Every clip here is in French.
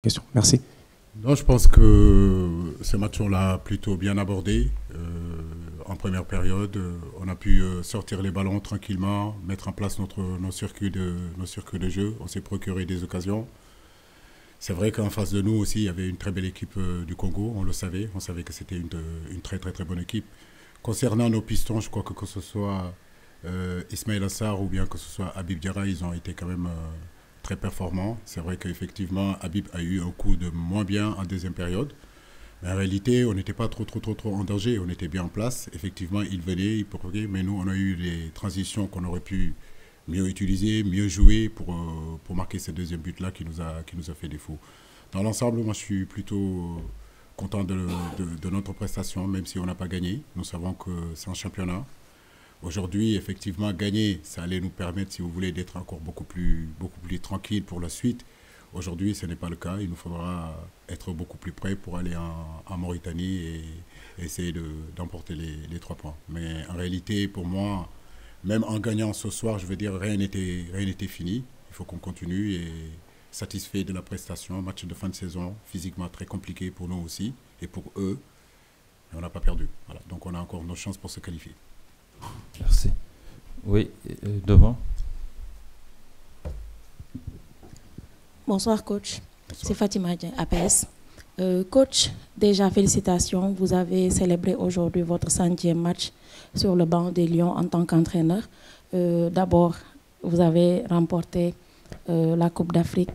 Question. Merci. Non, je pense que ce match, on l'a plutôt bien abordé. En première période, on a pu sortir les ballons tranquillement, mettre en place nos circuits de jeu. On s'est procuré des occasions. C'est vrai qu'en face de nous aussi, il y avait une très belle équipe du Congo. On le savait. On savait que c'était une très très très bonne équipe. Concernant nos pistons, je crois que ce soit Ismaël Assar ou bien que ce soit Habib Diarra, ils ont été quand même très performants. C'est vrai qu'effectivement, Habib a eu un coup de moins bien en deuxième période. Mais en réalité, on n'était pas trop en danger. On était bien en place. Effectivement, il venait, il provoquait. Mais nous, on a eu les transitions qu'on aurait pu mieux utiliser, mieux jouer pour marquer ce deuxième but-là qui nous a fait défaut. Dans l'ensemble, moi, je suis plutôt content de notre prestation, même si on n'a pas gagné. Nous savons que c'est un championnat. Aujourd'hui, effectivement, gagner, ça allait nous permettre, si vous voulez, d'être encore beaucoup plus tranquille pour la suite. Aujourd'hui, ce n'est pas le cas. Il nous faudra être beaucoup plus près pour aller en Mauritanie et essayer d'emporter les 3 points. Mais en réalité, pour moi, même en gagnant ce soir, je veux dire, rien n'était fini. Il faut qu'on continue et satisfait de la prestation. Match de fin de saison, physiquement très compliqué pour nous aussi et pour eux. Mais on n'a pas perdu. Voilà. Donc on a encore nos chances pour se qualifier. Merci. Oui, devant. Bonsoir coach, Bonsoir. c'est Fatima Dieng, APS. Coach, déjà félicitations, vous avez célébré aujourd'hui votre 100e match sur le banc des Lions en tant qu'entraîneur. D'abord, vous avez remporté la Coupe d'Afrique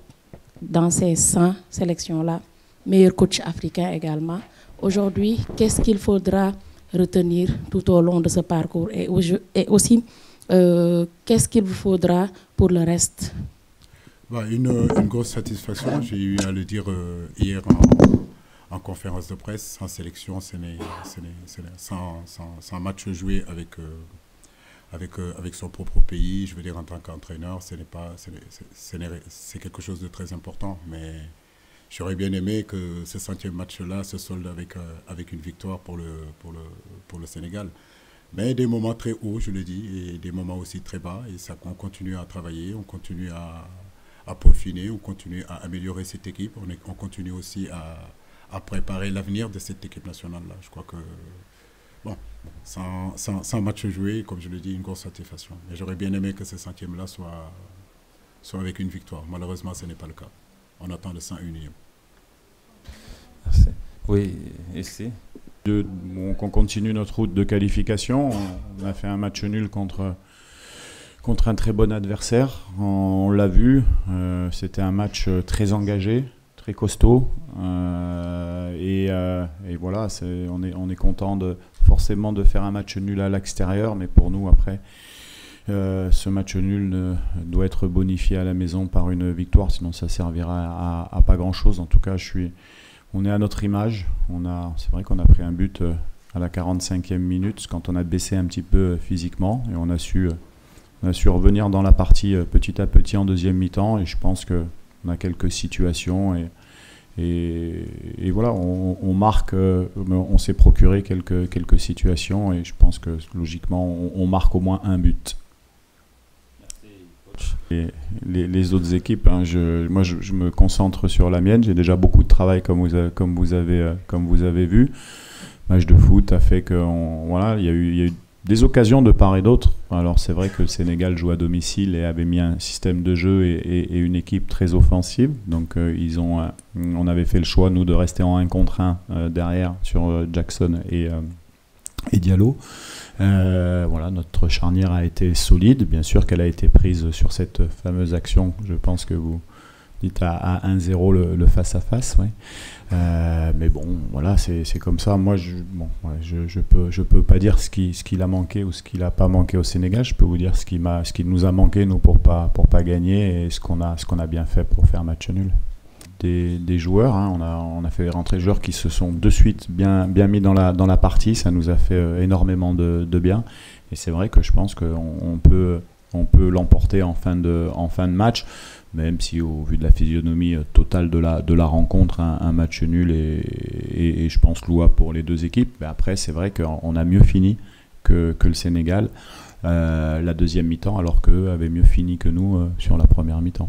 dans ces 100 sélections-là, meilleur coach africain également. Aujourd'hui, qu'est-ce qu'il faudra retenir tout au long de ce parcours et aussi, qu'est-ce qu'il vous faudra pour le reste? Une grosse satisfaction, j'ai eu à le dire hier en conférence de presse, sans sélection, sans match joué avec son propre pays, je veux dire en tant qu'entraîneur, c'est quelque chose de très important, mais j'aurais bien aimé que ce 100e match-là se solde avec une victoire pour le Sénégal. Mais des moments très hauts, je le dis, et des moments aussi très bas, et ça, on continue à travailler, on continue à peaufiner, on continue à améliorer cette équipe, on continue aussi à préparer l'avenir de cette équipe nationale-là. Je crois que, bon, sans match joué, comme je le dis, une grosse satisfaction. Mais j'aurais bien aimé que ce 100e-là soit avec une victoire. Malheureusement, ce n'est pas le cas. On attend le 101e. Merci. Oui, ici. Qu'on continue notre route de qualification. On a fait un match nul contre un très bon adversaire. On l'a vu, c'était un match très engagé, très costaud. Et voilà, on est content forcément de faire un match nul à l'extérieur, mais pour nous, après, ce match nul doit être bonifié à la maison par une victoire, sinon ça servira à pas grand-chose. En tout cas, on est à notre image. C'est vrai qu'on a pris un but à la 45e minute, quand on a baissé un petit peu physiquement, et on a su revenir dans la partie petit à petit en deuxième mi-temps, et je pense qu'on a quelques situations et voilà, on marque, on s'est procuré quelques situations, et je pense que logiquement on marque au moins un but. Et les autres équipes, hein, moi je me concentre sur la mienne. J'ai déjà beaucoup de travail comme vous avez vu. Match de foot a fait que voilà, il y a eu des occasions de part et d'autre. Alors c'est vrai que le Sénégal joue à domicile et avait mis un système de jeu et une équipe très offensive. Donc on avait fait le choix, nous, de rester en 1 contre 1 derrière sur Jackson et Diallo. Voilà, notre charnière a été solide. Bien sûr qu'elle a été prise sur cette fameuse action. Je pense que vous dites à 1-0 le face-à-face. Ouais. Mais bon, voilà, c'est comme ça. Moi, je peux pas dire ce qu'il a manqué ou ce qu'il n'a pas manqué au Sénégal. Je peux vous dire ce qui nous a manqué, nous, pour pas gagner, et ce qu'on a bien fait pour faire match nul. Des joueurs, hein, on a fait rentrer des joueurs qui se sont de suite bien mis dans la partie. Ça nous a fait énormément de bien, et c'est vrai que je pense qu'on peut l'emporter en fin de match, même si au vu de la physionomie totale de la rencontre, un match nul et je pense louable pour les deux équipes. Mais après, c'est vrai qu'on a mieux fini que le Sénégal la deuxième mi-temps, alors qu'eux avaient mieux fini que nous sur la première mi-temps.